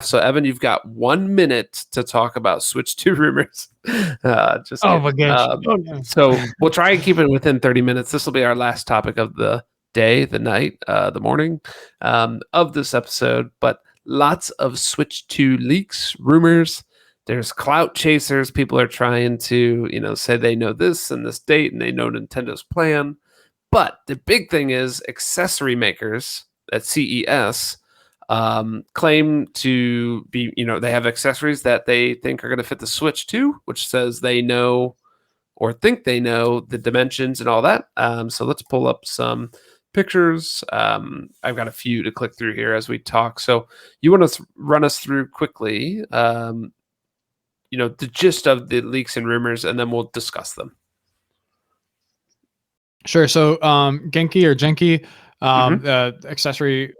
So, Evan, you've got 1 minute to talk about Switch 2 rumors. Just Oh kidding. my gosh. Oh, no. So we'll try and keep it within 30 minutes. This will be our last topic of the day, the night, the morning of this episode. But lots of Switch 2 leaks, rumors. There's clout chasers. People are trying to, say they know this and this date and they know Nintendo's plan. But the big thing is accessory makers at CES claim to be, they have accessories that they think are going to fit the Switch 2, which says they know or think they know the dimensions and all that. So let's pull up some pictures. I've got a few to click through here as we talk. So you want to run us through quickly, the gist of the leaks and rumors, and then we'll discuss them. Sure. So Genki or Genki, the accessory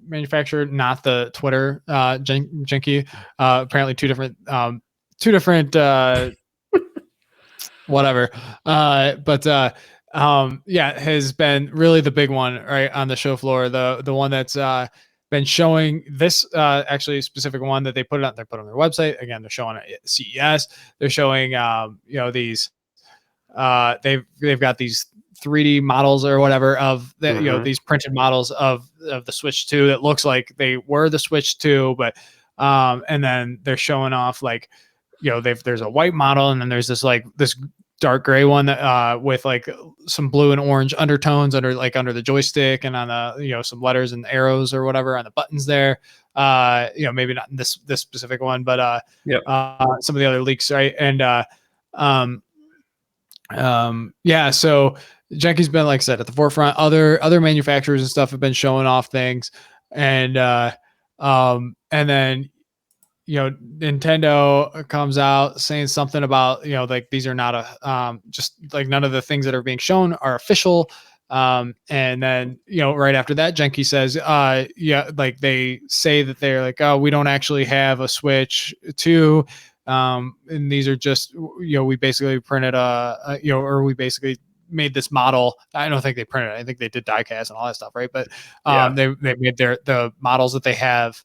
manufacturer, not the Twitter Genki. Apparently two different whatever. Has been really the big one right on the show floor. The one that's been showing this actually specific one that they put on their website. Again, they're showing it at CES. They're showing these they've got these 3D models or whatever of the, these printed models of the Switch 2 that looks like they were the Switch 2, but and then they're showing off like, there's a white model and then there's this dark gray one that with like some blue and orange undertones under the joystick and on the some letters and arrows or whatever on the buttons there. Maybe not in this specific one, but some of the other leaks, right? And so Genki's been, like I said, at the forefront. Other manufacturers and stuff have been showing off things, and then Nintendo comes out saying something about like these are not just like none of the things that are being shown are official. And then right after that, Genki says like they say that they're like, oh, we don't actually have a Switch 2. And these are just, we basically printed or we basically made this model. I don't think they printed it. I think they did die cast and all that stuff. Right. But, they made the models that they have,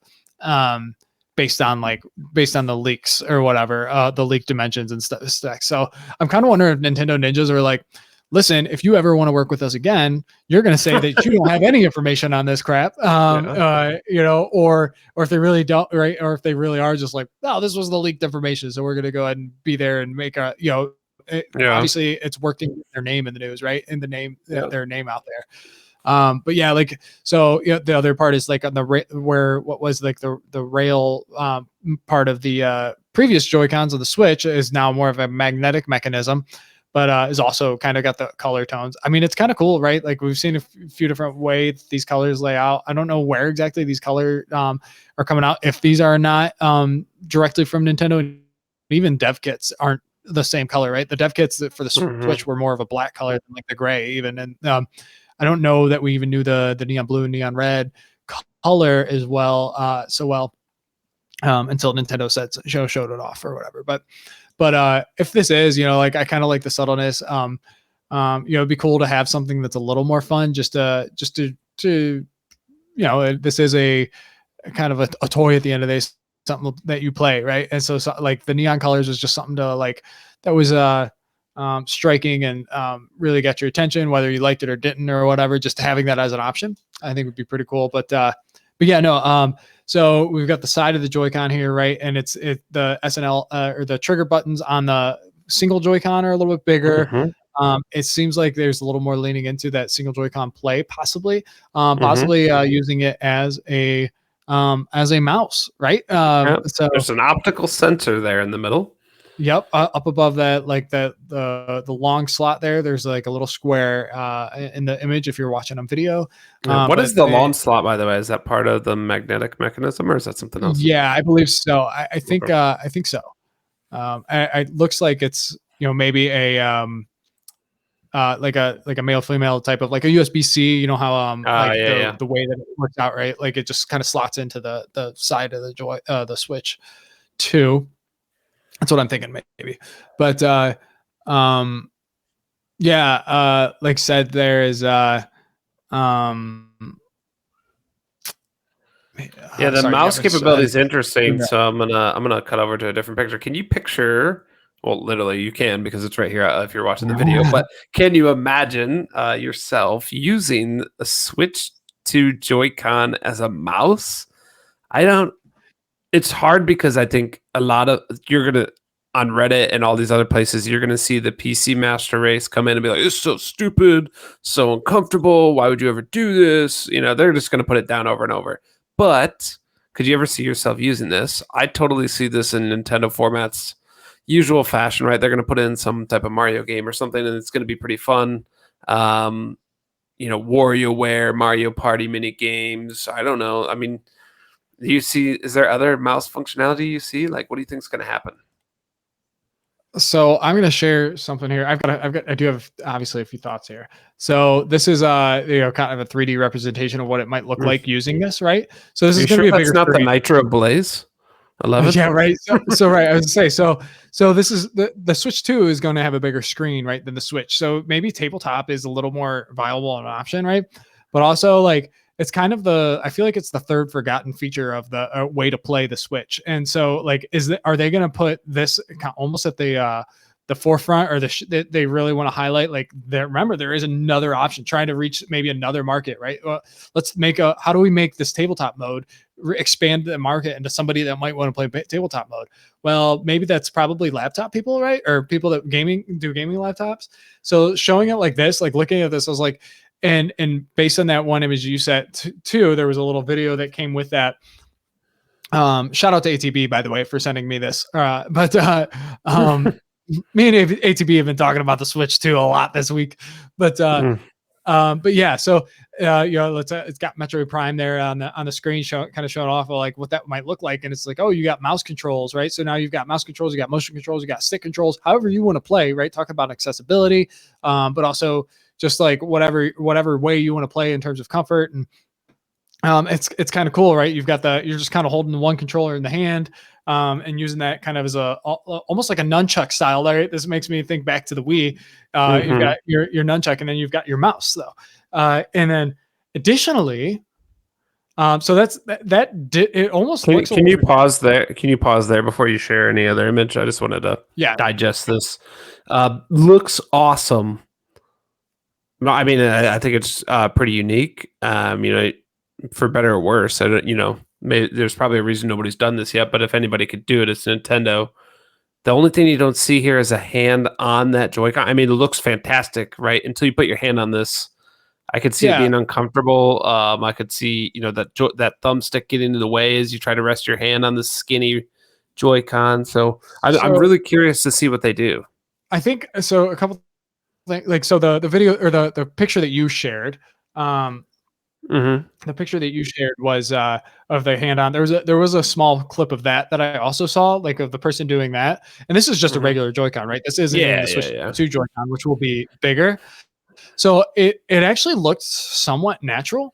based on the leaks or whatever, the leak dimensions and stuff. So I'm kind of wondering if Nintendo ninjas are like, listen, if you ever want to work with us again, you're going to say that you don't have any information on this crap. Or if they really don't, right? Or if they really are just like, oh, this was the leaked information, so we're going to go ahead and be there and make a, obviously it's working their name in the news, right? In the name, their name out there. But yeah, like, so the other part is like on the what was like the rail part of the previous Joy-Cons of the Switch is now more of a magnetic mechanism, but is also kind of got the color tones. I mean, it's kind of cool, right? Like we've seen a few different ways these colors lay out. I don't know where exactly these colors are coming out. If these are not directly from Nintendo, even dev kits aren't the same color, right? The dev kits for the Switch were more of a black color than like the gray even. And I don't know that we even knew the neon blue and neon red color as well, until Nintendo showed it off or whatever. But if this is, like I kind of like the subtleness. It'd be cool to have something that's a little more fun, just to this is a kind of a toy at the end of the day, something that you play, right? And so like the neon colors was just something to like that was striking and really got your attention, whether you liked it or didn't or whatever. Just having that as an option, I think would be pretty cool. But yeah, no. So we've got the side of the Joy-Con here, right? And it's the SNL or the trigger buttons on the single Joy-Con are a little bit bigger. It seems like there's a little more leaning into that single Joy-Con play, possibly using it as a mouse, right? So there's an optical sensor there in the middle. Yep, up above that, like the long slot there. There's like a little square in the image if you're watching on video. What is the long slot, by the way? Is that part of the magnetic mechanism, or is that something else? Yeah, I believe so. I think so. It looks like it's maybe a like a male female type of like a USB-C. You know how the way that it works out, right? Like it just kind of slots into the side of the Switch 2. That's what I'm thinking, maybe. But like I said, there is man, Yeah, the Sorry, do you mouse have capability is screen interesting. grab? So I'm gonna cut over to a different picture. Can you picture? Well, literally, you can because it's right here if you're watching the video. But can you imagine yourself using a Switch 2 Joy-Con as a mouse? I don't. It's hard because I think a lot of you're gonna on Reddit and all these other places, you're gonna see the PC master race come in and be like, "It's so stupid, so uncomfortable. Why would you ever do this?" You know, they're just gonna put it down over and over. But could you ever see yourself using this? I totally see this in Nintendo formats, usual fashion, right? They're gonna put in some type of Mario game or something, and it's gonna be pretty fun. Um, WarioWare, Mario Party mini games. I don't know. I mean, do you see? Is there other mouse functionality you see? Like, what do you think is going to happen? So I'm going to share something here. I do have obviously a few thoughts here. So this is kind of a 3D representation of what it might look Mm. like using this, right? So this Are is you going to sure be a that's bigger not the screen. Nitro Blaze 11? Yeah, right. So right, I was gonna say so this is the Switch 2 is going to have a bigger screen, right, than the Switch. So maybe tabletop is a little more viable an option, right? But also like it's kind of I feel like it's the third forgotten feature of the way to play the Switch. And so like are they going to put this almost at the forefront, or they really want to highlight like remember there is another option trying to reach maybe another market, right? Well, how do we make this tabletop mode expand the market into somebody that might want to play tabletop mode? Well, maybe that's probably laptop people, right? Or people that do gaming laptops. So showing it like this, like looking at this, I was like, and based on that one image you sent too, there was a little video that came with that. Shout out to ATB, by the way, for sending me this. Me and ATB have been talking about the Switch 2 a lot this week, but yeah. So it's got Metroid Prime there on the screen, kind of showing off of like what that might look like, and it's like, oh, you got mouse controls, right? So now you've got mouse controls, you got motion controls, you got stick controls, however you want to play, right? Talk about accessibility, but also just like whatever way you want to play in terms of comfort. And it's kind of cool, right? You're just kind of holding the one controller in the hand, and using that kind of as almost like a nunchuck style, right? This makes me think back to the Wii. You've got your nunchuck, and then you've got your mouse though. And then additionally, so it almost looks. Can you pause there? Can you pause there before you share any other image? I just wanted to digest this. Looks awesome. No, I mean, I think it's pretty unique. For better or worse, I don't. Maybe there's probably a reason nobody's done this yet. But if anybody could do it, it's Nintendo. The only thing you don't see here is a hand on that Joy-Con. I mean, it looks fantastic, right? Until you put your hand on this, I could see it being uncomfortable. I could see, that thumbstick getting in the way as you try to rest your hand on this skinny Joy-Con. So I'm really curious to see what they do. I think so. A couple things, like so the video or the picture that you shared. The picture that you shared was of the hand on. There was a small clip of that I also saw, like of the person doing that. And this is just a regular Joy-Con, right? This isn't even the Switch 2 Joy-Con, which will be bigger. So it actually looked somewhat natural,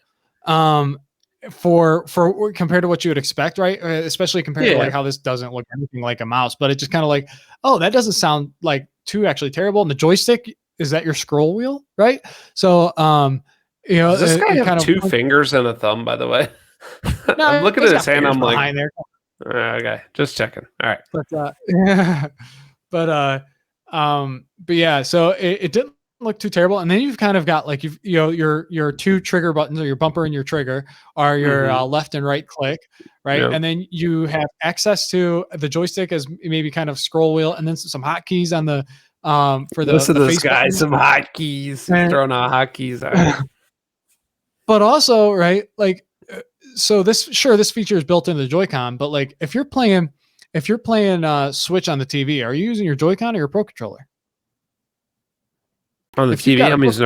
for compared to what you would expect, right? Especially compared to like how this doesn't look anything like a mouse, but it just kind of like, oh, that doesn't sound like too actually terrible. And the joystick, is that your scroll wheel, right? So does this guy have two fingers and a thumb, by the way? No, I'm looking at his hand. I'm like, okay, just checking. All right. But yeah, so it didn't look too terrible. And then you've kind of got like your two trigger buttons, or your bumper and your trigger are your left and right click, right? Yep. And then you have access to the joystick as maybe kind of scroll wheel, and then some hotkeys on the for the listen to this guy, some hotkeys, throwing out hotkeys. But also, right, like, so this feature is built into the Joy-Con, but like if you're playing Switch on the TV, are you using your Joy-Con or your Pro Controller? On the TV, I'm using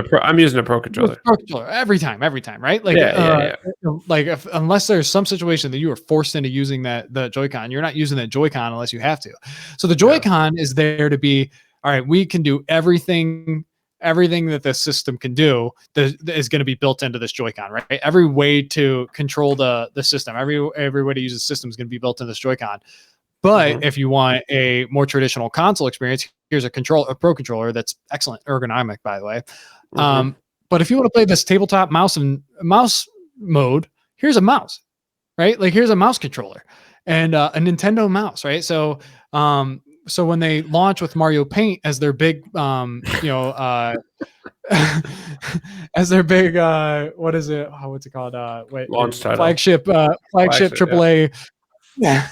a Pro Controller. Pro Controller every time, right? Like, like unless there's some situation that you are forced into using the Joy-Con, you're not using that Joy-Con unless you have to. So the Joy-Con is there to be, all right, we can do everything that the system can do is going to be built into this Joy-Con, right? Every way to control the system, every way to use the system is going to be built in this Joy-Con. But if you want a more traditional console experience, here's a Pro Controller that's excellent ergonomic, by the way. But if you want to play this tabletop mouse mode, here's a mouse. right? Like here's a mouse controller and a Nintendo mouse, right? So when they launch with Mario Paint as their big, as their big, what is it? Oh, what's it called? Launch title. Flagship Yeah. AAA. Yeah.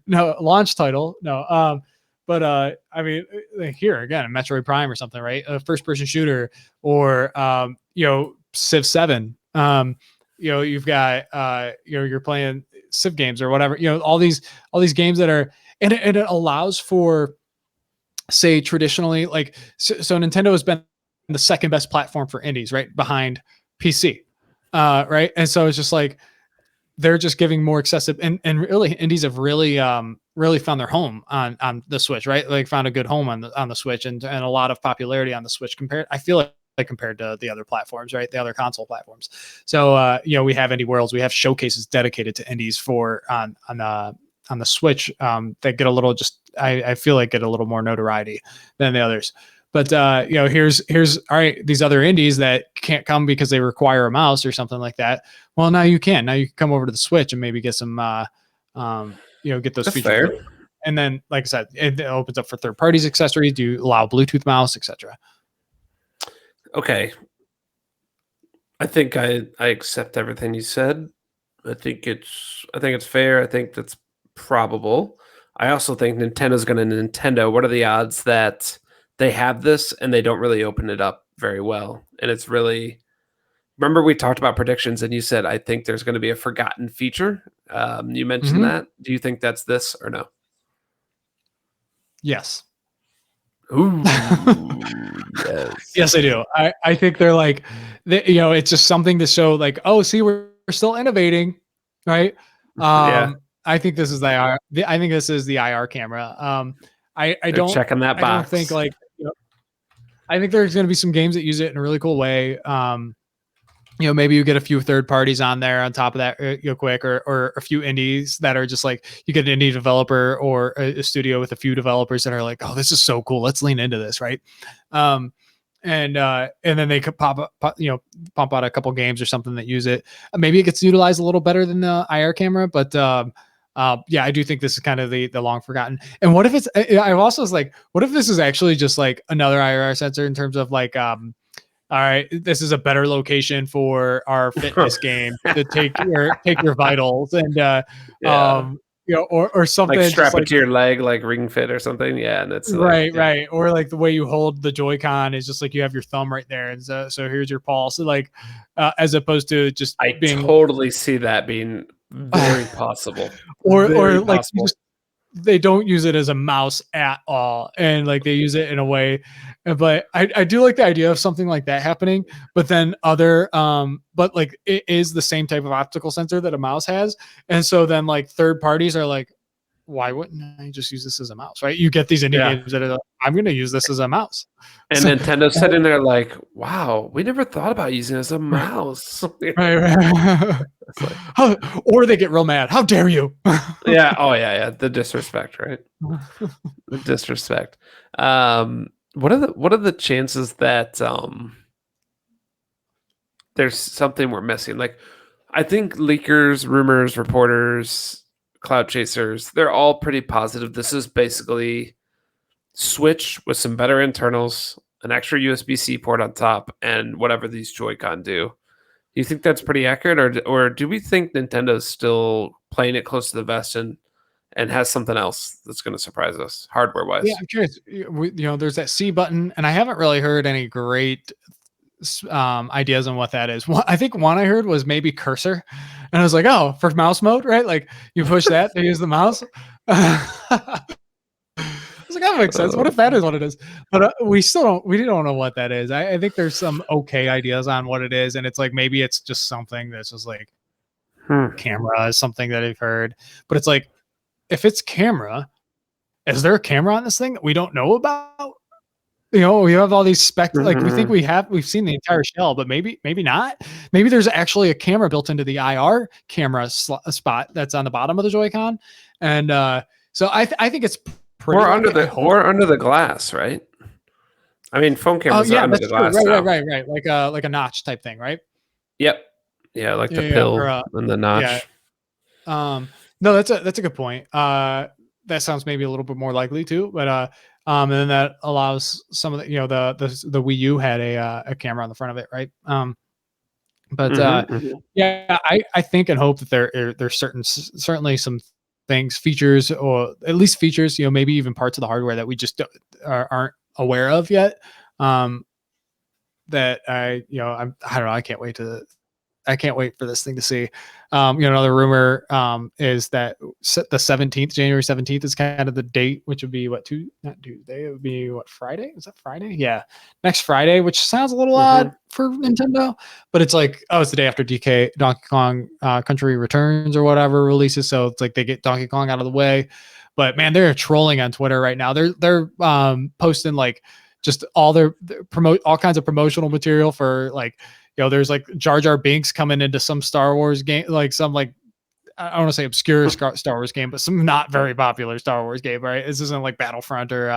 No, launch title. No. But I mean, like here again, a Metroid Prime or something, right? A first person shooter or Civ 7. You've got you're playing Civ games or whatever, all these games that are, and it allows for, say, traditionally, like, so Nintendo has been the second best platform for indies, right behind PC. Right. And so it's just like, they're just giving more accessible, and really indies have really found their home on the Switch, right? Like found a good home on the Switch, and a lot of popularity on the Switch compared to the other platforms, right? The other console platforms. So we have Indie Worlds, we have showcases dedicated to indies for on the Switch, that get a little, just I feel like get a little more notoriety than the others. But here's all right, these other indies that can't come because they require a mouse or something like that. Well, now you can. Now you can come over to the Switch and maybe get some get those That's features. fair. And then, like I said, it opens up for third parties accessories. Do you allow Bluetooth mouse, etc.? Okay. I think I accept everything you said. I think it's fair. I think that's probable. I also think Nintendo's going to Nintendo. What are the odds that they have this and they don't really open it up very well? And it's really, remember we talked about predictions and you said I think there's going to be a forgotten feature. You mentioned that. Do you think that's this or no? Yes. Ooh, yes. Yes, I do. I think they're like, it's just something to show, like, oh, see, we're still innovating, right? Yeah. I think this is I think this is the IR camera. I They're don't checking that I don't box. think, like, I think there's going to be some games that use it in a really cool way. Maybe you get a few third parties on there on top of that, quick, or a few indies that are just like, you get an indie developer or a studio with a few developers that are like, oh, this is so cool, let's lean into this, right? And then they could pump out a couple games or something that use it. Maybe it gets utilized a little better than the IR camera, but I do think this is kind of the long forgotten. And what if it's? I also was like, what if this is actually just like another IR sensor in terms of like, all right, this is a better location for our fitness game to take your vitals, and Yeah. or something, Like just strap it like, to your leg, like Ring Fit or something. Yeah, and it's like, right, yeah. right, or like the way you hold the Joy-Con is just like you have your thumb right there, and so here's your pulse, like, as opposed to just I being, totally see that being very possible. or Very like, possible. they don't use it as a mouse at all, and like they use it in a way, but I do like the idea of something like that happening, but then but like it is the same type of optical sensor that a mouse has, and so then like third parties are like, why wouldn't I just use this as a mouse, right? You get these indie Yeah. games that are like, I'm going to use this as a mouse. And So, Nintendo's sitting there like, wow, we never thought about using it as a mouse. right. It's like, Or they get real mad. How dare you? yeah. Oh, yeah, yeah. The disrespect, right? The disrespect. What are the chances that there's something we're missing? Like, I think leakers, rumors, reporters, cloud chasers, they're all pretty positive. This is basically Switch with some better internals, an extra USB-C port on top, and whatever these Joy-Con do. Do you think that's pretty accurate, or do we think Nintendo's still playing it close to the vest and has something else that's going to surprise us hardware-wise? Yeah, I'm curious. There's that C button, and I haven't really heard any great ideas on what that is. I think one I heard was maybe cursor, and I was like, oh, for mouse mode, right? Like you push that to use the mouse. I was like, that makes sense. What if that is what it is? But we don't know what that is. I think there's some okay ideas on what it is, and it's like maybe it's just something that's just like camera is something that I've heard, but it's like, if it's camera, is there a camera on this thing that we don't know about? We have all these specs. Like we think we've seen the entire shell, but maybe not. Maybe there's actually a camera built into the IR camera spot that's on the bottom of the Joy-Con, and so I think it's pretty. Or under the glass, right? I mean, phone cameras are under the glass now. Right. Like a notch type thing, right? Yep. Yeah, like the pill or, and the notch. yeah. No, that's a good point. That sounds maybe a little bit more likely too, but and then that allows some of the, the Wii U had a camera on the front of it, right? But yeah, I think and hope that there's certainly some things, features, or at least features, maybe even parts of the hardware that we just aren't aware of yet. That I don't know. I can't wait for this thing to see. Another rumor is that the 17th, January 17th is kind of the date, which would be not Tuesday. It would be Friday? Is that Friday? Yeah. Next Friday, which sounds a little odd for Nintendo, but it's like, it's the day after Donkey Kong Country Returns or whatever releases. So it's like they get Donkey Kong out of the way. But man, they're trolling on Twitter right now. They're posting like just all their all kinds of promotional material for like, there's like Jar Jar Binks coming into some Star Wars game, like some like, I don't want to say obscure Star Wars game, but some not very popular Star Wars game, right? This isn't like Battlefront or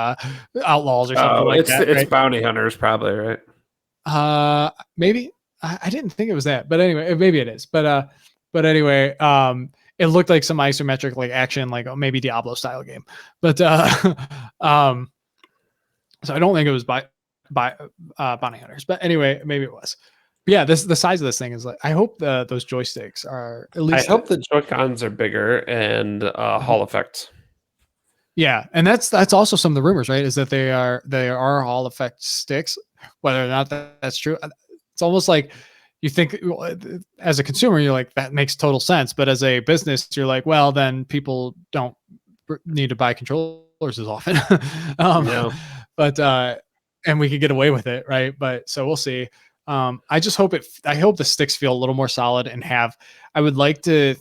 Outlaws or something like that. It's Bounty Hunters, probably, right? Maybe I didn't think it was that, but anyway, maybe it is. But anyway, it looked like some isometric like action, like maybe Diablo style game, but so I don't think it was by Bounty Hunters, but anyway, maybe it was. Yeah, the size of this thing is like, I hope those joysticks are at least. I hope the Joy-Cons are bigger and Hall effect. Yeah, and that's also some of the rumors, right? Is that they are Hall effect sticks. Whether or not that's true, it's almost like you think as a consumer, you're like, that makes total sense, but as a business, you're like, well, then people don't need to buy controllers as often. No. But and we could get away with it, right? But so we'll see. I just hope I hope the sticks feel a little more solid and I would like to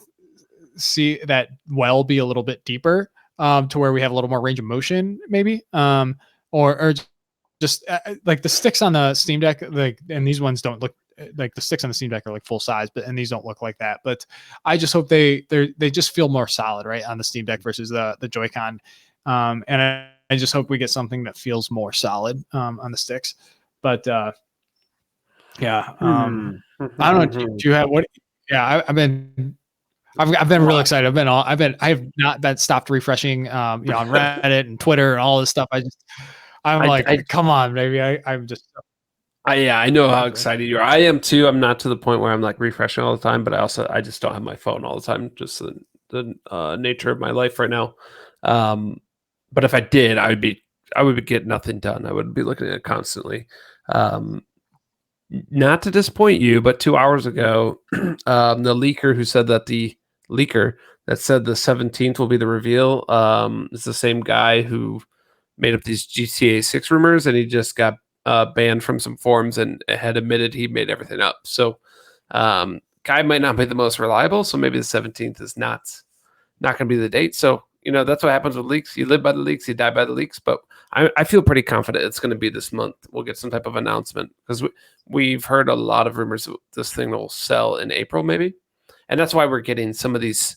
see that well be a little bit deeper, to where we have a little more range of motion, maybe, or just like the sticks on the Steam Deck, like, and these ones don't look like the sticks on the Steam Deck are like full size, and these don't look like that. But I just hope they just feel more solid, right, on the Steam Deck versus the Joy-Con, and I just hope we get something that feels more solid on the sticks. But yeah. I don't know. Do you have what? Yeah, I've been real excited. I have not been stopped refreshing, on Reddit and Twitter and all this stuff. I'm come on, baby. I'm just. Yeah, I know how excited you are. I am too. I'm not to the point where I'm like refreshing all the time, but I just don't have my phone all the time. Just the nature of my life right now. But if I did, I would get nothing done. I would be looking at it constantly. Not to disappoint you, but 2 hours ago, the leaker that said the 17th will be the reveal is the same guy who made up these GTA 6 rumors, and he just got banned from some forums and had admitted he made everything up. So guy might not be the most reliable, so maybe the 17th is not going to be the date. So, that's what happens with leaks. You live by the leaks, you die by the leaks. But I feel pretty confident it's going to be this month. We'll get some type of announcement, because we've heard a lot of rumors that this thing will sell in April, maybe. And that's why we're getting some of these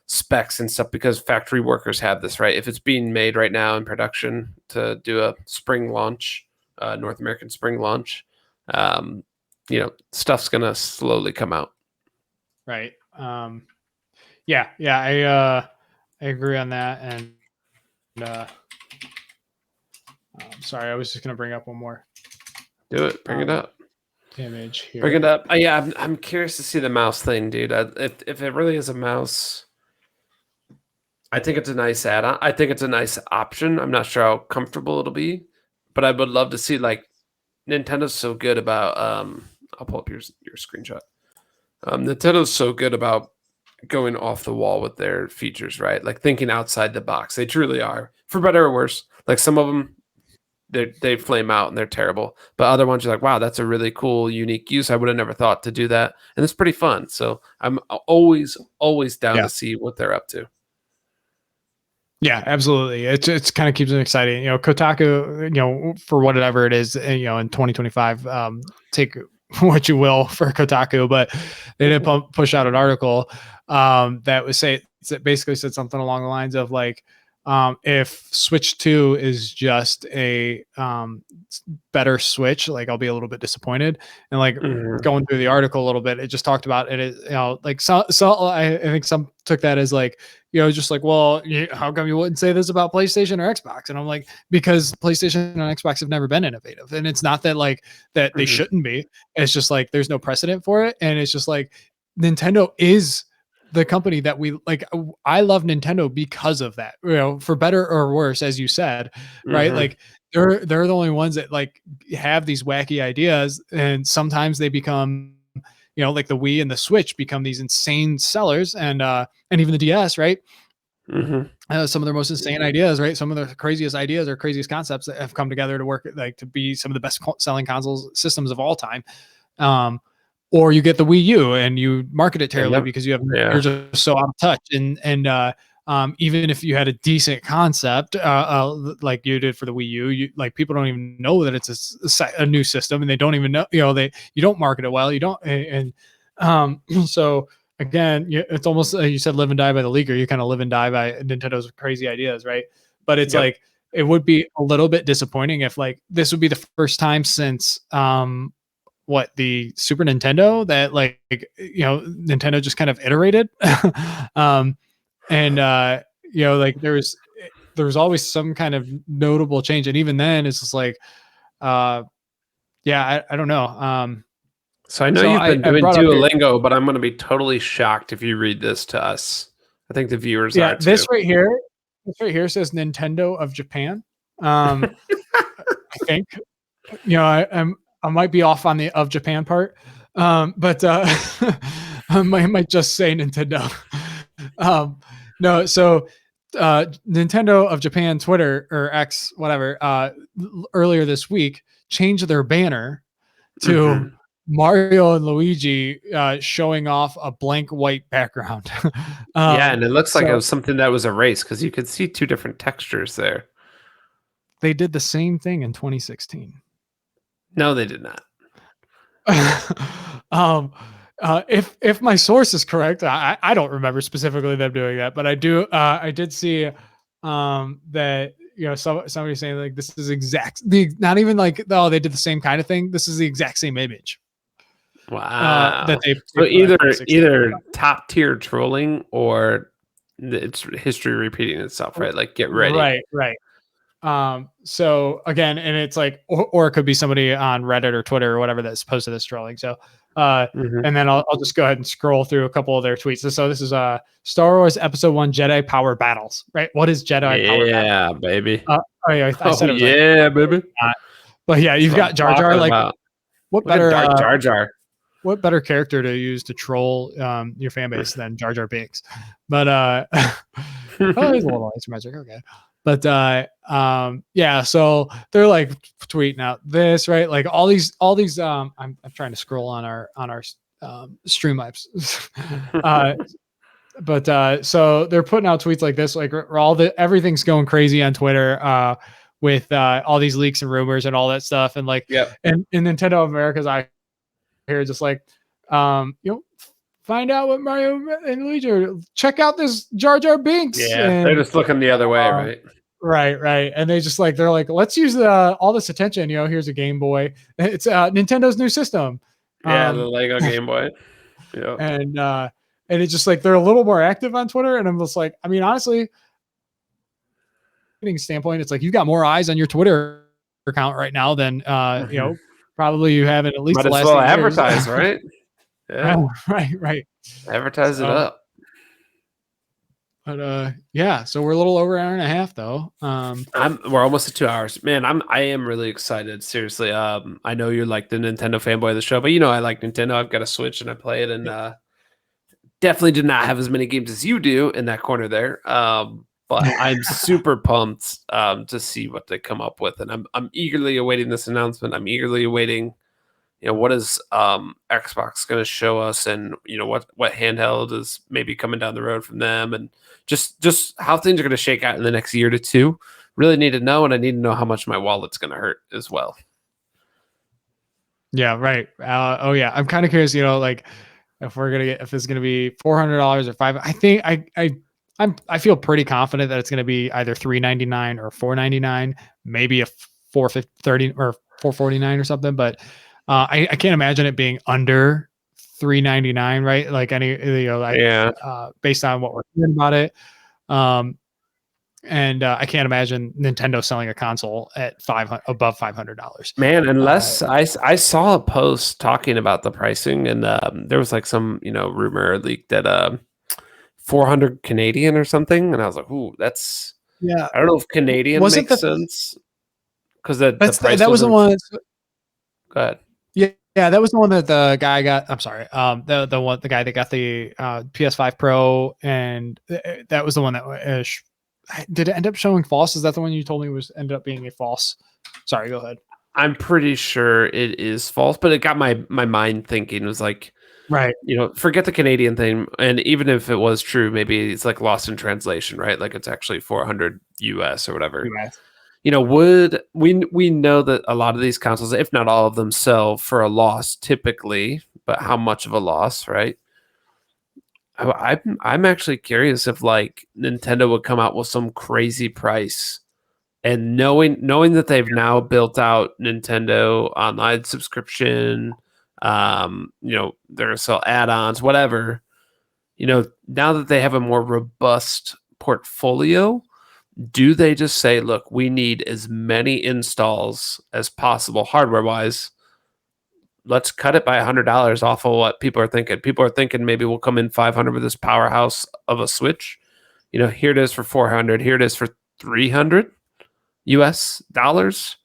specs and stuff, because factory workers have this, right? If it's being made right now in production to do a spring launch, North American spring launch, stuff's going to slowly come out. Right. Yeah. I agree on that. And sorry, I was just going to bring up one more. Do it. Bring it up. Image here. Bring it up. Yeah, I'm curious to see the mouse thing, dude. If it really is a mouse, I think it's a nice add-on. I think it's a nice option. I'm not sure how comfortable it'll be, but I would love to see, like, Nintendo's so good about I'll pull up your screenshot. Nintendo's so good about going off the wall with their features, right? Like thinking outside the box. They truly are, for better or worse. Like some of them, they flame out and they're terrible, but other ones are like, wow, that's a really cool, unique use. I would have never thought to do that, and it's pretty fun. So I'm always down to see what they're up to. Yeah, absolutely. It's kind of keeps it exciting. Kotaku, for whatever it is, in 2025, take what you will for Kotaku, but they didn't push out an article that basically said something along the lines of like, if Switch 2 is just a better Switch, like I'll be a little bit disappointed. And like going through the article a little bit, it just talked about it, like so I think some took that as like, just like, well, how come you wouldn't say this about PlayStation or Xbox? And I'm like, because PlayStation and Xbox have never been innovative. And it's not that like that they shouldn't be. It's just like there's no precedent for it. And it's just like Nintendo is the company that we like. I love Nintendo because of that, for better or worse, as you said, right? Like they're the only ones that like have these wacky ideas, and sometimes they become, like the Wii and the Switch become these insane sellers, and even the DS, right? Some of their most insane ideas, right? Some of the craziest ideas or craziest concepts that have come together to work, like to be some of the best selling consoles systems of all time. Or you get the Wii U and you market it terribly because you're just so out of touch. And even if you had a decent concept, like you did for the Wii U, like people don't even know that it's a new system, and they don't even know, you don't market it well. You don't, and so again, it's almost you said live and die by the leaker. You kind of live and die by Nintendo's crazy ideas, right? But it's like it would be a little bit disappointing if like this would be the first time since the Super Nintendo that like Nintendo just kind of iterated. Like there was always some kind of notable change, and even then it's just like I don't know. So I know you've been doing Duolingo, but I'm going to be totally shocked if you read this to us. I think the viewers are too. This right here says Nintendo of Japan. I think I might be off on the of Japan part, but I might just say Nintendo. No, so Nintendo of Japan Twitter or X, whatever, earlier this week changed their banner to Mario and Luigi showing off a blank white background. And it looks like it was something that was erased because you could see two different textures there. They did the same thing in 2016. No, they did not. If my source is correct, I don't remember specifically them doing that, but I did see that somebody saying like this is not even like, oh, they did the same kind of thing. This is the exact same image. Wow. That they so either top tier trolling or it's history repeating itself, right? Like get ready. Right. So again, and it's like, or it could be somebody on Reddit or Twitter or whatever that's posted this trolling. So, and then I'll just go ahead and scroll through a couple of their tweets. So this is Star Wars Episode 1 Jedi Power Battles, right? What is Jedi Power Battles? Yeah, baby. I said it was baby. But yeah, you've got Jar Jar. Like, what better Jar Jar? What better character to use to troll your fan base than Jar Jar Binks? But he's a little asymmetric. Okay. But so they're like tweeting out this, right? Like all these I'm trying to scroll on our Streamlabs. But so they're putting out tweets like this, like everything's going crazy on Twitter with all these leaks and rumors and all that stuff, and like and Nintendo of America's I hear just like find out what Mario and Luigi are. Check out this Jar Jar Binks. Yeah, they're just looking the other way, right? Right. And they're like, let's use all this attention. Here's a Game Boy. It's Nintendo's new system. The Lego Game Boy. Yeah. And it's just like they're a little more active on Twitter. And I'm just like, I mean, honestly, standpoint, it's like you've got more eyes on your Twitter account right now than probably you have in at least the last 8 years. Advertise, right? Yeah. Right. Advertise it up. But so we're a little over an hour and a half though. We're almost at 2 hours. Man, I am really excited. Seriously. I know you're like the Nintendo fanboy of the show, but I like Nintendo. I've got a Switch and I play it, and definitely did not have as many games as you do in that corner there. But I'm super pumped to see what they come up with, and I'm eagerly awaiting this announcement. I'm eagerly awaiting what is Xbox going to show us, and what handheld is maybe coming down the road from them, and just how things are going to shake out in the next year to two. Really need to know, and I need to know how much my wallet's going to hurt as well. Yeah, right. I'm kind of curious, like if it's going to be $400 or $500. I think I feel pretty confident that it's going to be either $399 or $499, maybe a 430 or 449 or something. But I can't imagine it being under $399, right? Like Yeah. based on what we're hearing about it. And I can't imagine Nintendo selling a console at above $500. Man, unless I saw a post talking about the pricing, and there was like some rumor leaked that 400 Canadian or something, and I was like, ooh, that's I don't know if Canadian Wasn't makes sense because the price that was the one. Go ahead. Yeah, that was the one that the guy got. I'm sorry, the guy that got the PS5 Pro, and that was the one that did it end up showing false? Is that the one you told me ended up being a false? Sorry, go ahead. I'm pretty sure it is false, but it got my mind thinking. It was like, right, forget the Canadian thing, and even if it was true, maybe it's like lost in translation, right? Like it's actually 400 US or whatever. US. Would we know that a lot of these consoles, if not all of them, sell for a loss typically, but how much of a loss, right? I'm actually curious if like Nintendo would come out with some crazy price, and knowing that they've now built out Nintendo online subscription, they're gonna sell add-ons, whatever. Now that they have a more robust portfolio, do they just say, look, we need as many installs as possible hardware wise? Let's cut it by $100 off of what people are thinking. People are thinking maybe we'll come in 500 with this powerhouse of a Switch. Here it is for 400. Here it is for 300 US dollars.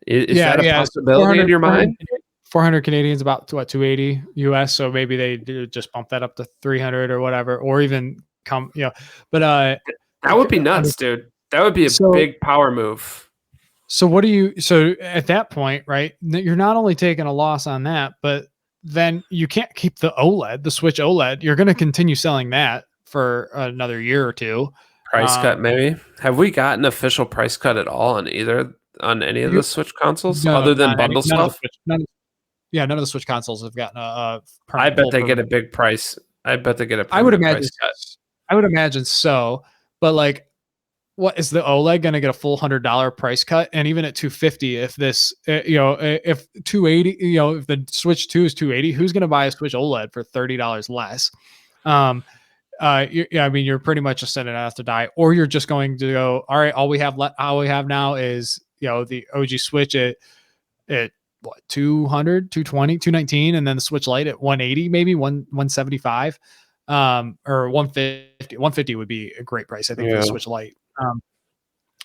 Is that a possibility in your mind? 400 Canadians, about what, 280 US. So maybe they do just bump that up to 300 or whatever, or even but that would be nuts, dude. That would be a big power move. So at that point, right, you're not only taking a loss on that, but then you can't keep the Switch OLED. You're going to continue selling that for another year or two. Price cut, maybe. Have we gotten official price cut at all on any of the Switch consoles other than bundle stuff? None of the Switch consoles have gotten a I bet they get a big price. I bet they get a I would imagine price cut. I would imagine so, but like, what is the OLED going to get a full $100 price cut? And even at 250, if this, if 280, if the Switch 2 is 280, who's going to buy a Switch OLED for $30 less? I mean, you're pretty much just setting it out to die, or you're just going to go, all right, all we have now is, the OG Switch at what, 200, 220, 219, and then the Switch Lite at 180, maybe 175, or 150. 150 would be a great price, I think, for the Switch Lite.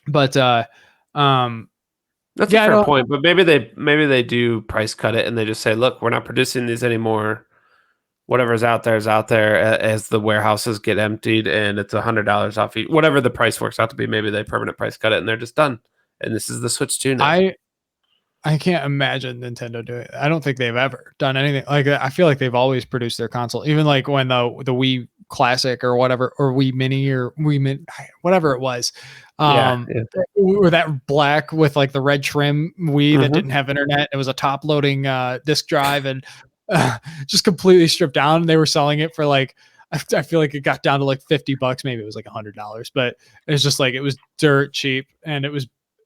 That's a fair point, but maybe they do price cut it and they just say, look, we're not producing these anymore. Whatever's out there is out there as the warehouses get emptied, and it's $100 off each, whatever the price works out to be. Maybe they permanent price cut it and they're just done. And this is the Switch 2 now. I can't imagine Nintendo doing it. I don't think they've ever done anything like that. I feel like they've always produced their console, even like when the Wii Classic or whatever, or Wii Mini or Wii Mini, whatever it was, or that black with like the red trim Wii that didn't have internet. It was a top loading disk drive and just completely stripped down. They were selling it for like, I feel like it got down to like $50. Maybe it was like $100, but it was just like, it was dirt cheap, and it was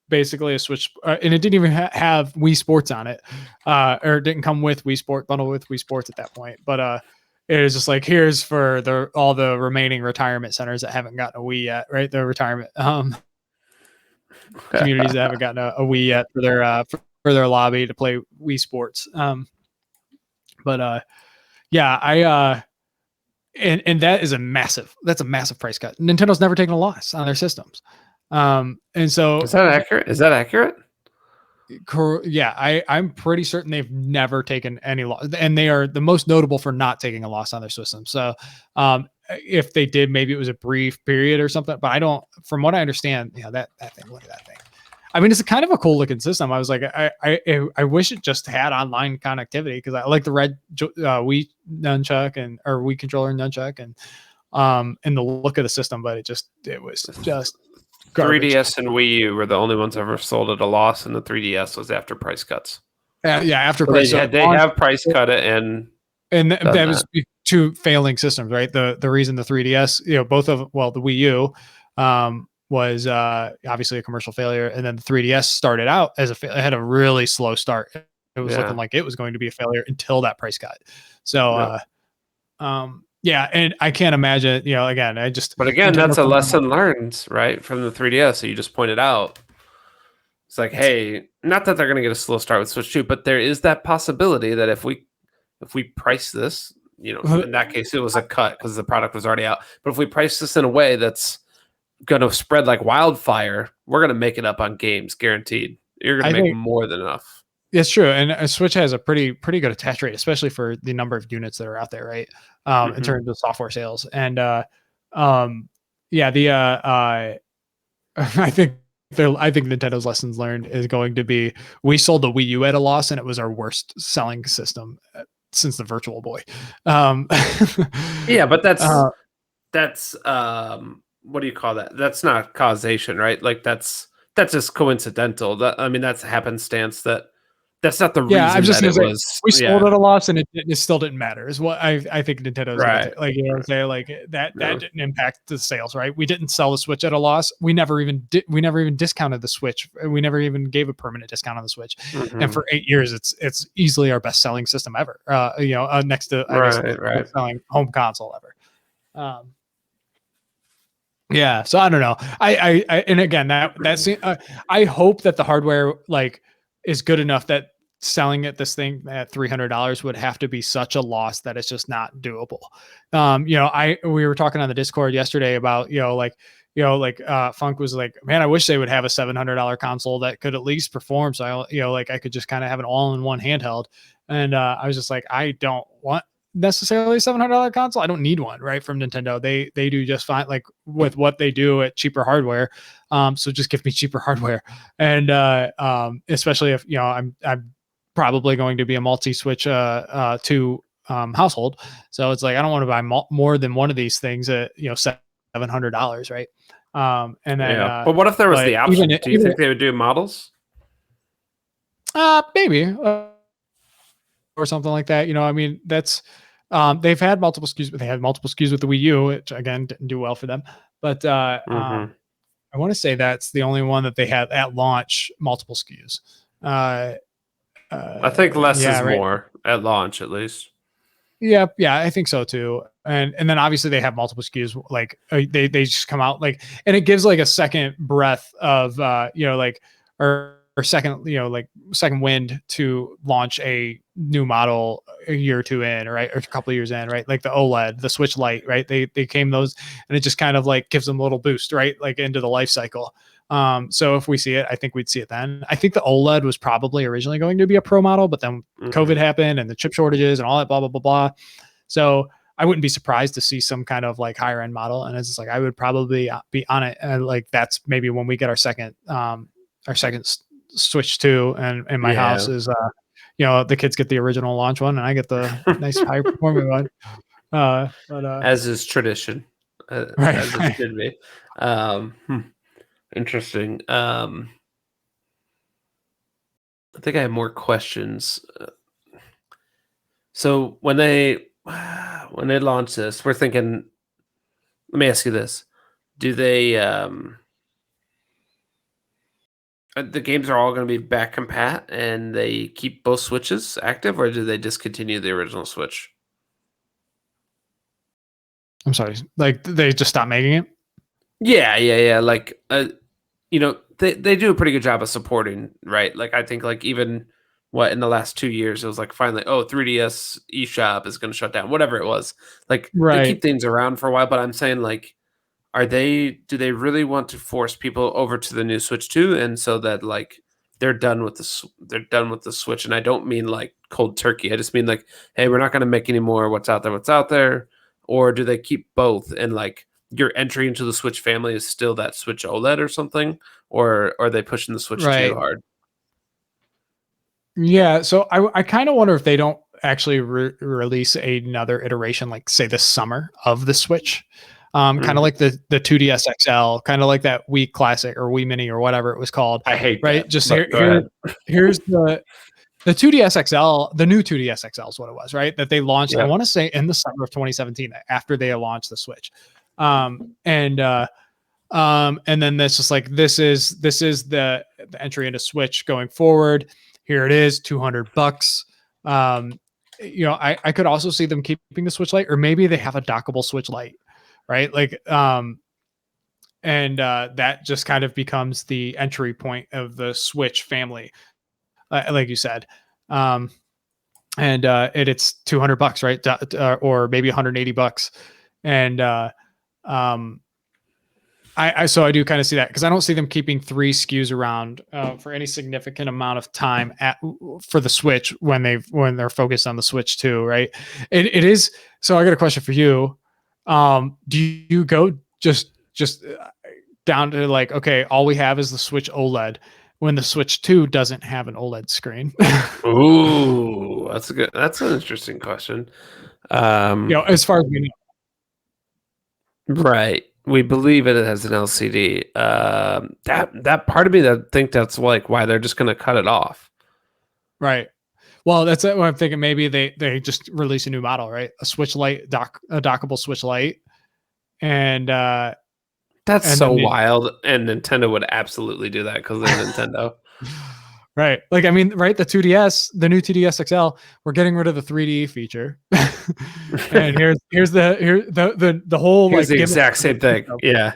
basically a Switch, and it didn't even have Wii Sports on it, or it didn't come with Wii Sport, bundle with Wii Sports at that point. But it was just like, here's for all the remaining retirement centers that haven't gotten a Wii yet, right? The retirement communities that haven't gotten a Wii yet for their lobby to play Wii Sports. And that is a massive price cut. Nintendo's never taken a loss on their systems. And so is that accurate? Yeah, I'm pretty certain they've never taken any loss, and they are the most notable for not taking a loss on their system. So if they did, maybe it was a brief period or something, but from what I understand, that thing, look at that thing. I mean, it's a kind of a cool looking system. I was like, I wish it just had online connectivity, because I like the red Wii nunchuck or Wii controller nunchuck and the look of the system, but it was just garbage. 3DS and Wii U were the only ones ever sold at a loss, and the 3DS was after price cuts. After so price. They have price cut it, and that was two failing systems, right? The reason the 3DS, the Wii U was obviously a commercial failure, and then the 3DS started out as it had a really slow start. It was looking like it was going to be a failure until that price cut. So yeah, and I can't imagine, again, but again, that's a lesson learned, right, from the 3DS. So you just pointed out. It's like, hey, not that they're going to get a slow start with Switch 2, but there is that possibility that if we price this, in that case, it was a cut because the product was already out. But if we price this in a way that's going to spread like wildfire, we're going to make it up on games, guaranteed. You're going to make more than enough. It's true, and Switch has a pretty good attach rate, especially for the number of units that are out there, right? In terms of software sales, and I think Nintendo's lessons learned is going to be, we sold the Wii U at a loss, and it was our worst selling system since the Virtual Boy. Yeah, but that's what do you call that? That's not causation, right? Like that's just coincidental. That's happenstance. That's not the reason. I'm just that it was. We sold at a loss, and it still didn't matter. Is what I think Nintendo's right. Like that didn't impact the sales, right? We didn't sell the Switch at a loss. We never even discounted the Switch. We never even gave a permanent discount on the Switch. And for 8 years, it's easily our best selling system ever. Next to best selling home console ever. Yeah, so I don't know. I and again that's I hope that the hardware is good enough that selling this thing at $300 would have to be such a loss that it's just not doable. We were talking on the Discord yesterday about Funk was like, man, I wish they would have a $700 console that could at least perform. So I could just kind of have an all-in-one handheld. And I was just like, I don't want necessarily a $700 console. I don't need one, right? From Nintendo, they do just fine, like with what they do at cheaper hardware. So just give me cheaper hardware, and especially if I'm probably going to be a multi-Switch 2 household. So it's like I don't want to buy more than one of these things at $700, right? And then but what if there was the option? Do you think they would do models? Maybe. Or something like that. That's they've had multiple SKUs, but they had multiple SKUs with the Wii U, which again didn't do well for them. But I want to say that's the only one that they had at launch, multiple SKUs. I think less is more at launch, at least. Yeah, I think so too. And then obviously they have multiple SKUs. Like they just come out and it gives a second breath of or second wind to launch a new model a year or two in, right? Or a couple of years in, right? Like the OLED, the Switch Lite, right? They came those, and it just kind of gives them a little boost, right? Into the life cycle. So if we see it, I think we'd see it then. I think the OLED was probably originally going to be a Pro model, but then COVID happened and the chip shortages and all that, blah, blah, blah, blah. So I wouldn't be surprised to see some kind of higher end model. And it's just I would probably be on it. And that's maybe when we get our second Switch 2 and in my house is the kids get the original launch one and I get the nice high performing one, but as is tradition, as it should be. Interesting. I think I have more questions. So when they launch this, we're thinking, let me ask you this: do they the games are all going to be back compat and they keep both Switches active, or do they discontinue the original Switch? I'm sorry, they just stop making it? Yeah. They do a pretty good job of supporting, right? I think even in the last 2 years, it was finally, 3DS eShop is going to shut down, whatever it was. They keep things around for a while, but I'm saying do they really want to force people over to the new Switch 2 and so that they're done with the Switch? And I don't mean cold turkey. I just mean hey, we're not going to make any more what's out there. Or do they keep both and your entry into the Switch family is still that Switch OLED or something? Or are they pushing the Switch too hard? Yeah, so I kind of wonder if they don't actually release another iteration, say this summer of the Switch. Kind of like the 2DS XL, kind of like that Wii Classic or Wii Mini or whatever it was called. I hate right. That, just the 2DS XL, the new 2DS XL is what it was, right? That they launched, I Yeah. want to say in the summer of 2017, after they launched the Switch. And then that's just like, this is the entry into Switch going forward. Here it is, $200. I could also see them keeping the Switch Lite, or maybe they have a dockable Switch Lite, right? Like, and that just kind of becomes the entry point of the Switch family, like you said. It's $200, right? Or maybe $180. And so I do kind of see that, because I don't see them keeping 3 SKUs around for any significant amount of time for the Switch when they're focused on the Switch 2, right? It is. So I got a question for you. Do you go just down to like, okay, all we have is the Switch OLED, when the Switch 2 doesn't have an OLED screen? Ooh, that's an interesting question. As far as we know. Right. We believe it has an LCD. That part of me that think that's like why they're just going to cut it off. Right. Well, that's what I'm thinking. Maybe they just release a new model, right? A Switch Lite, a dockable Switch Lite, and that's and so then wild. And Nintendo would absolutely do that because they're Nintendo. Right. Like, I mean, right, the new 2DS XL, we're getting rid of the 3D feature. And here's the whole, Here's like, the exact same thing. Yeah.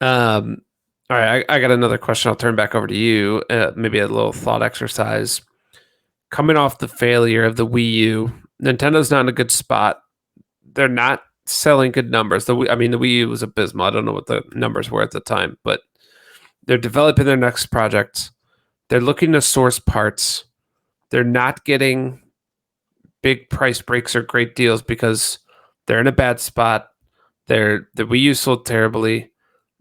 All right, I got another question. I'll turn back over to you. Maybe a little thought exercise. Coming off the failure of the Wii U, Nintendo's not in a good spot. They're not selling good numbers. The Wii U was abysmal. I don't know what the numbers were at the time, but they're developing their next project. They're looking to source parts. They're not getting big price breaks or great deals because they're in a bad spot. The Wii U sold terribly.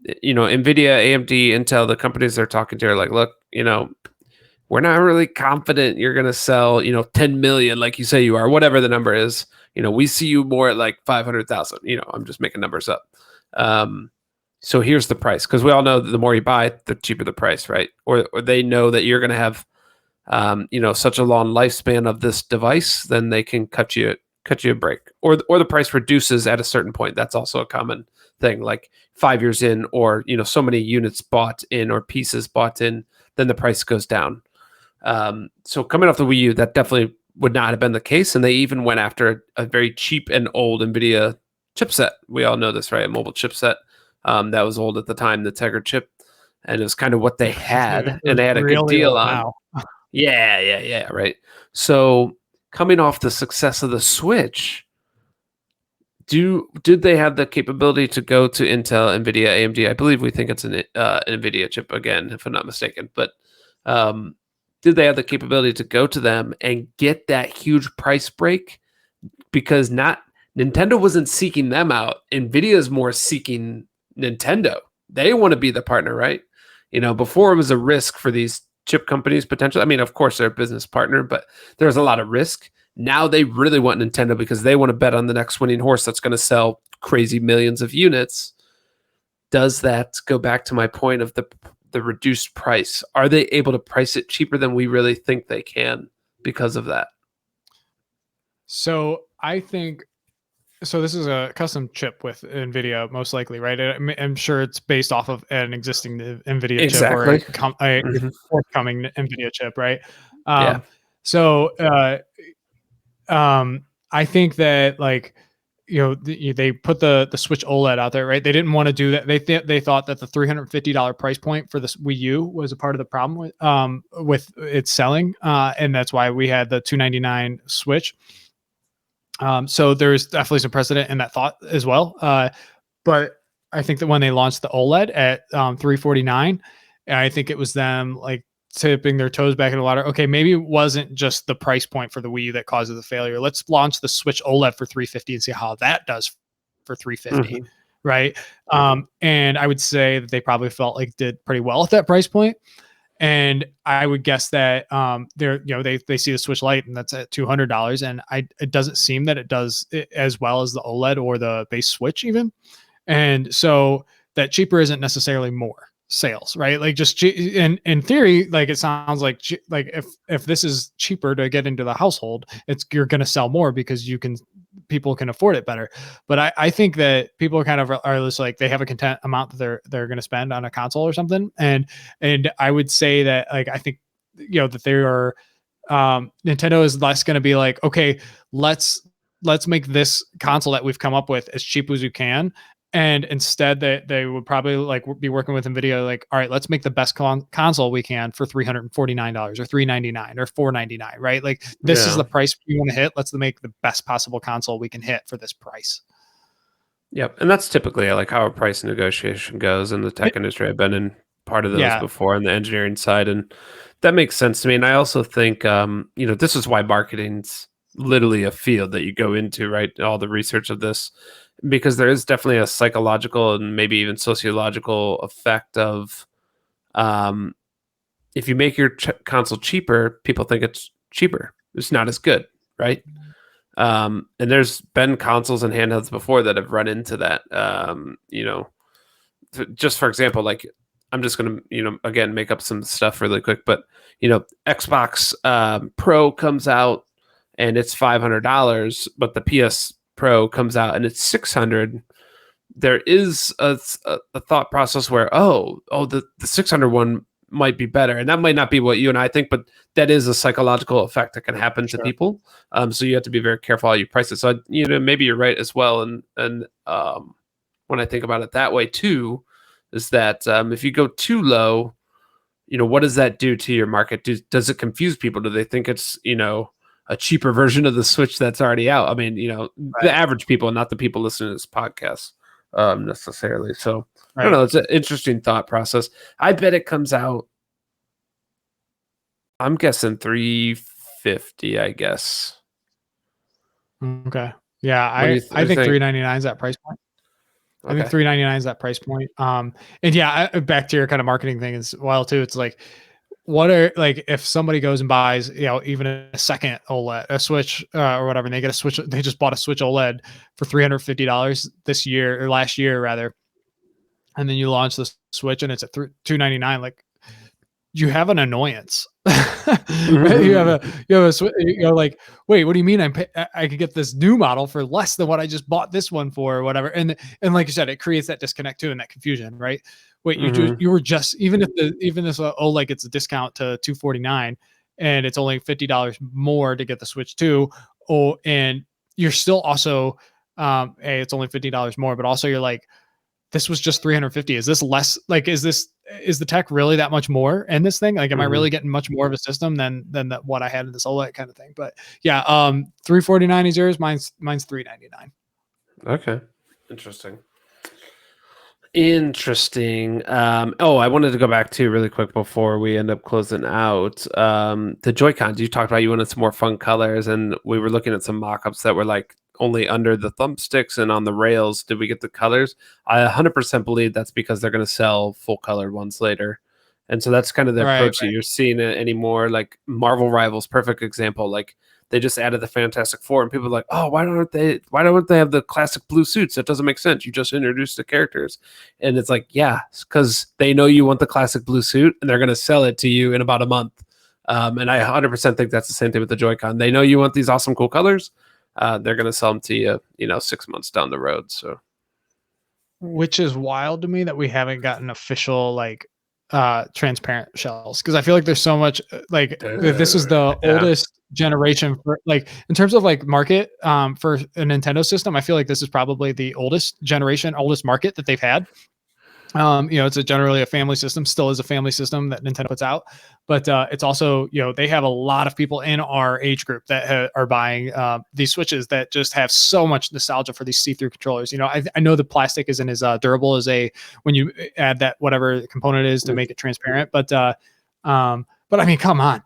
NVIDIA, AMD, Intel, the companies they're talking to are like, look, we're not really confident you're going to sell, 10 million like you say you are, whatever the number is. We see you more at like 500,000. I'm just making numbers up. So here's the price, because we all know that the more you buy, the cheaper the price, right? Or they know that you're going to have, such a long lifespan of this device, then they can cut you a break, or the price reduces at a certain point. That's also a common thing, like 5 years in, or so many units bought in or pieces bought in, then the price goes down. So coming off the Wii U, that definitely would not have been the case, and they even went after a very cheap and old NVIDIA chipset. We all know this, right? A mobile chipset that was old at the time, the Tegra chip, and it was kind of what they had, and they had a good deal on. Now. Yeah, right. So coming off the success of the Switch, did they have the capability to go to Intel, NVIDIA, AMD? I believe we think it's an NVIDIA chip again, if I'm not mistaken. But did they have the capability to go to them and get that huge price break? Because Nintendo wasn't seeking them out. NVIDIA is more seeking Nintendo. They want to be the partner, right? Before it was a risk for these chip companies potentially. I mean, of course, they're a business partner, but there's a lot of risk. Now they really want Nintendo because they want to bet on the next winning horse that's going to sell crazy millions of units. Does that go back to my point of the reduced price? Are they able to price it cheaper than we really think they can because of that? So I think, this is a custom chip with NVIDIA, most likely, right? I'm sure it's based off of an existing NVIDIA Exactly. chip, or a forthcoming NVIDIA chip, right? Yeah. So I think that, like, they put the Switch OLED out there, right? They didn't want to do that. They thought that the $350 price point for this Wii U was a part of the problem with its selling, and that's why we had the $299 Switch. So there's definitely some precedent in that thought as well. But I think that when they launched the OLED at $349, I think it was them like tipping their toes back in the water. Okay, maybe it wasn't just the price point for the Wii U that caused the failure. Let's launch the Switch OLED for $350 and see how that does for $350, right? And I would say that they probably felt like did pretty well at that price point. And I would guess that they see the Switch Lite and that's at $200, and it doesn't seem that it does it as well as the OLED or the base Switch even. And so that cheaper isn't necessarily more. sales, right? Like just in theory, like it sounds like if this is cheaper to get into the household, you're going to sell more because people can afford it better. But I think that people kind of are just like, they have a content amount that they're going to spend on a console or something. And I would say that, like, I think, that they are, Nintendo is less going to be like, okay, let's make this console that we've come up with as cheap as we can. And instead they would probably like be working with NVIDIA, like, all right, let's make the best console we can for $349 or $399 or $499, right? Like, this is the price we want to hit. Let's make the best possible console we can hit for this price. Yep. And that's typically like how a price negotiation goes in the tech industry. I've been in part of those before on the engineering side, and that makes sense to me. And I also think, this is why marketing's literally a field that you go into, right? All the research of this, because there is definitely a psychological and maybe even sociological effect of, if you make your console cheaper, people think it's cheaper. It's not as good, right? And there's been consoles and handhelds before that have run into that. Just for example, like, I'm just going to, again, make up some stuff really quick, but, Xbox Pro comes out and it's $500, but the PS Pro comes out and it's $600. There is a thought process where, the 600 one might be better, and that might not be what you and I think, but that is a psychological effect that can happen to people. So you have to be very careful how you price it. So maybe you're right as well. And when I think about it that way too, is that if you go too low, what does that do to your market? Does it confuse people? Do they think it's a cheaper version of the Switch that's already out? I mean, the average people, not the people listening to this podcast necessarily. So I don't know. It's an interesting thought process. I bet it comes out, I'm guessing $350, I guess. Okay. Yeah. I think $399 is that price point. Okay. I think $399 is that price point. And yeah, back to your kind of marketing thing as well too. It's like, if somebody goes and buys, even a second OLED, a Switch or whatever, and they get a Switch, they just bought a Switch OLED for $350 this year, or last year rather, and then you launch the Switch and it's at $299. Like, you have an annoyance. You have a Switch. Like, wait, what do you mean? I could get this new model for less than what I just bought this one for, or whatever. And like you said, it creates that disconnect too, and that confusion, right? Wait, you were just, even this OLED gets a discount to $249, and it's only $50 more to get the Switch 2. And you're still also, hey, it's only $50 more, but also you're like, this was just $350. Is this less? Like, is the tech really that much more in this thing? Like, am I really getting much more of a system than what I had in this OLED kind of thing? But yeah, $349 is yours. Mine's $399. Okay, interesting. I wanted to go back to really quick before we end up closing out. The Joy-Cons, you talked about you wanted some more fun colors, and we were looking at some mock-ups that were like only under the thumbsticks and on the rails. Did we get the colors? I 100% believe that's because they're going to sell full colored ones later. And so that's kind of the approach that you're seeing anymore. Like Marvel Rivals, perfect example. Like, they just added the Fantastic Four, and people are like, oh, why don't they have the classic blue suits? That doesn't make sense. You just introduced the characters. And it's like, yeah, because they know you want the classic blue suit, and they're going to sell it to you in about a month. And I 100% think that's the same thing with the Joy-Con. They know you want these awesome, cool colors. They're going to sell them to you, 6 months down the road. So, which is wild to me that we haven't gotten official, like, transparent shells, because I feel like there's so much, this is the oldest generation for, like, in terms of like market for a Nintendo system. I feel like this is probably the oldest market that they've had. It's generally a family system, still is a family system that Nintendo puts out, but it's also, they have a lot of people in our age group that are buying these Switches that just have so much nostalgia for these see-through controllers. I know the plastic isn't as durable as when you add that whatever component is to make it transparent, but I mean, come on.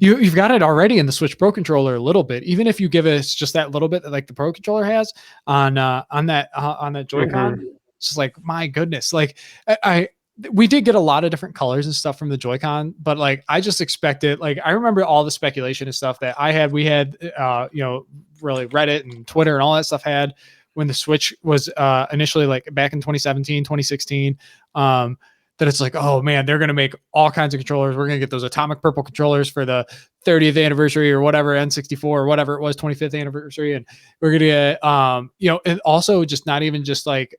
You've got it already in the Switch Pro controller a little bit, even if you give it just that little bit that like the Pro controller has on that Joy-Con. It's just like, my goodness, like we did get a lot of different colors and stuff from the Joy-Con, but like, I just expected, like, I remember all the speculation and stuff that we had, really Reddit and Twitter and all that stuff had when the Switch was initially, like, back in 2017, 2016, that it's like, oh man, they're gonna make all kinds of controllers. We're gonna get those atomic purple controllers for the 30th anniversary or whatever, N64 or whatever it was, 25th anniversary, and we're gonna get and also just not even just like,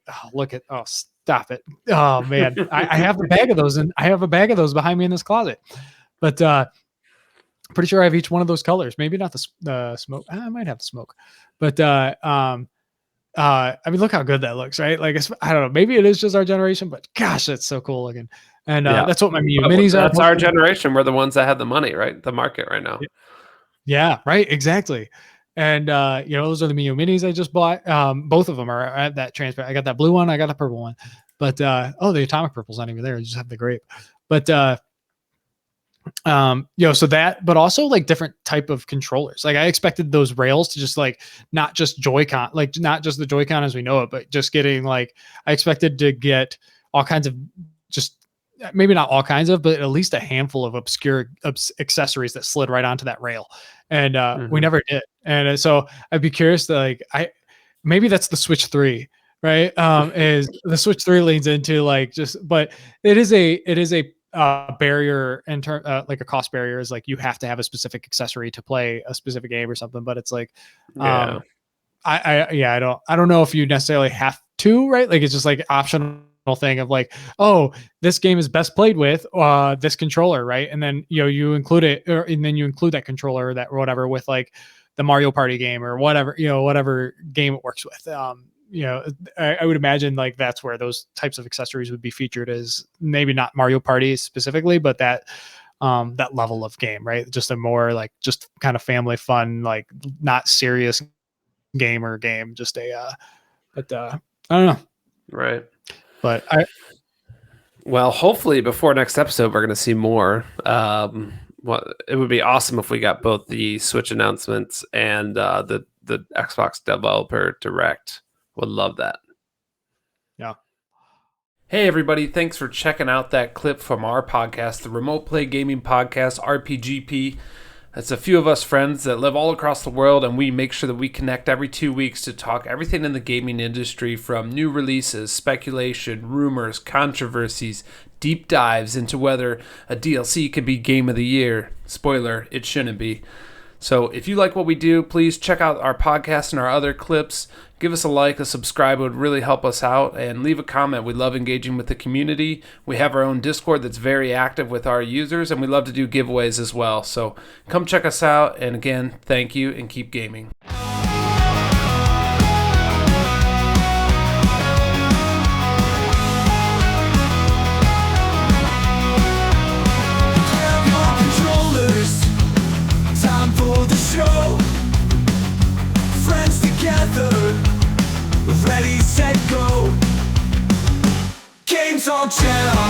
stop it. Oh man, I have a bag of those, and I have a bag of those behind me in this closet, but pretty sure I have each one of those colors. Maybe not the smoke. I might have the smoke, but I mean, look how good that looks, right? Like, I don't know, maybe it is just our generation, but gosh, that's so cool looking. And that's what my Miu Minis are. That's our generation. We're the ones that have the money, right? The market right now. Yeah, right. Exactly. And those are the Miu Minis I just bought. Both of them are at that transparent. I got that blue one, I got the purple one. But the atomic purple's not even there. I just have the grape. But so that, but also like different type of controllers. Like I expected those rails to just like not just Joy-Con, like not just the Joy-Con as we know it, but just getting like, I expected to get all kinds of, just maybe not all kinds of, but at least a handful of obscure accessories that slid right onto that rail. And we never did. And so I'd be curious to like, maybe that's the Switch 3, right? Is the Switch 3 leans into like but it is a barrier in like a cost barrier is like you have to have a specific accessory to play a specific game or something. But it's like, I don't know if you necessarily have to, right? Like it's just like optional thing of like, oh, this game is best played with this controller, right? And then you include it, and then you include that controller or that or whatever with like the Mario Party game or whatever, whatever game it works with. I would imagine like that's where those types of accessories would be featured, as maybe not Mario Party specifically, but that level of game, right? Just a more like just kind of family fun, like not serious game, just but I don't know. Right. But well, hopefully before next episode, we're going to see more. It would be awesome if we got both the Switch announcements and the Xbox Developer Direct. Would love that. Yeah. Hey, everybody. Thanks for checking out that clip from our podcast, the Remote Play Gaming Podcast, RPGP. It's a few of us friends that live all across the world, and we make sure that we connect every 2 weeks to talk everything in the gaming industry, from new releases, speculation, rumors, controversies, deep dives into whether a DLC could be Game of the Year. Spoiler, it shouldn't be. So if you like what we do, please check out our podcast and our other clips. Give us a like, a subscribe. It would really help us out. And leave a comment. We love engaging with the community. We have our own Discord that's very active with our users, and we love to do giveaways as well. So come check us out. And again, thank you, and keep gaming. Show friends together, ready, set, go. Games on channel,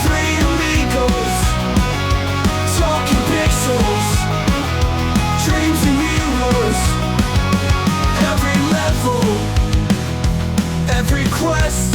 3 amigos, talking pixels, dreams and heroes. Every level, every quest.